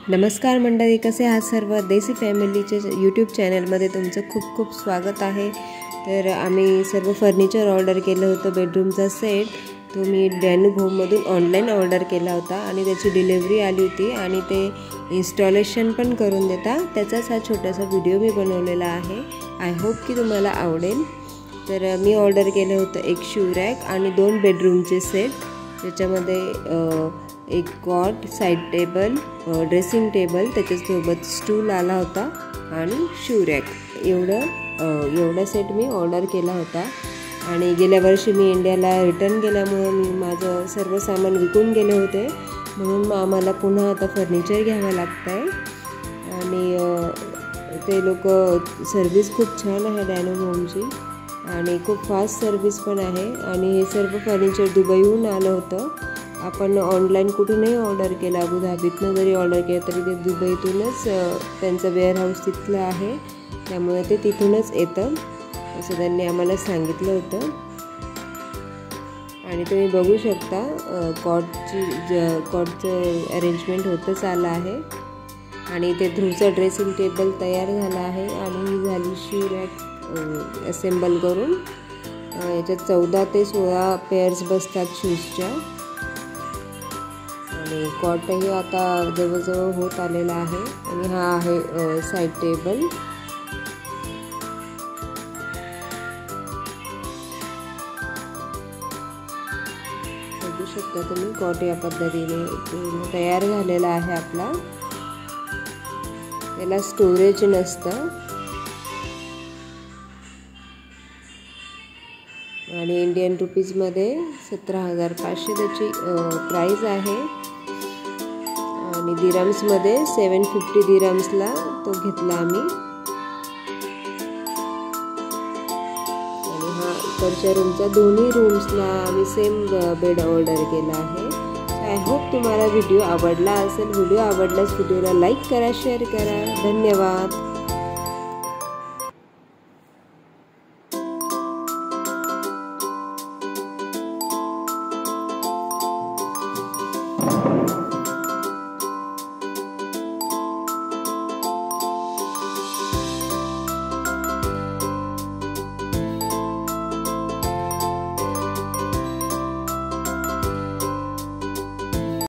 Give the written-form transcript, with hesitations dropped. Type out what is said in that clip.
नमस्कार मंडळी, कसे आहात सर्व? देसी फॅमिलीचे यूट्यूब चॅनलमध्ये तुमचं खूप खूप स्वागत आहे। तर आम्ही सर्व फर्निचर ऑर्डर केलं होतं। बेडरूमचा सेट तो मी डॅनू होममधून ऑनलाईन ऑर्डर केला होता आणि त्याची डिलिव्हरी आली होती आणि ते इन्स्टॉलेशन पण करून देतात। त्याचाच हा छोटासा व्हिडिओ मी बनवलेला आहे। आय होप की तुम्हाला आवडेल। तर मी ऑर्डर केलं होतं एक शू रॅक आणि 2 बेडरूमचे सेट, ज्याच्यामध्ये एक cot, side table, dressing table, त्याच्यासोबत स्टूल आला होता आणि शू रॅक। एवढा सेट मी ऑर्डर केला होता। आणि गेल्या वर्षी मी इंडियाला रिटर्न गेल्यामुळे मी माझं सर्व सामान विकून गेले होते, म्हणून आम्हाला पुन्हा आता फर्निचर घ्यावं लागतं आहे। आणि ते लोक सर्विस खूप छान आहे डॅनू होमची आणि खूप फास्ट सर्विस पण आहे। आणि हे सर्व फर्निचर दुबईहून आलं होतं। आपण ऑनलाईन कुठूनही ऑर्डर केला, अबुधाबीतनं जरी ऑर्डर केलं तरी ते दुबईतूनच त्यांचं वेअरहाऊस तिथलं आहे, त्यामुळे ते तिथूनच येतं असं त्यांनी आम्हाला सांगितलं होतं। आणि तुम्ही बघू शकता कॉटचं अरेंजमेंट होतच आलं आहे। आणि ते ध्रुवचं ड्रेसिंग टेबल तयार झालं आहे आणि ही झाली शू रॅक असेंबल करून। याच्यात 14 ते 16 पेअर्स बसतात शूजच्या। आणि कॉटही आता जवळजवळ होत आलेला आहे। आणि हा आहे साइड टेबल। बघू शकता तुम्ही कॉट या पद्धतीने तयार झालेला आहे आपला। त्याला स्टोरेज नसतं आणि इंडियन रुपीजमध्ये 17,500 त्याची प्राइस आहे। आणि दिरम्समध्ये 750 दिरम्सला तो घेतला आम्ही। आणि हा इकडच्या रूमचा दोन्ही रूम्सला आम्ही सेम बेड ऑर्डर केला आहे। आय होप तुम्हाला व्हिडिओ आवडला असेल। व्हिडिओ आवडल्यास व्हिडिओला लाईक करा, शेअर करा। धन्यवाद।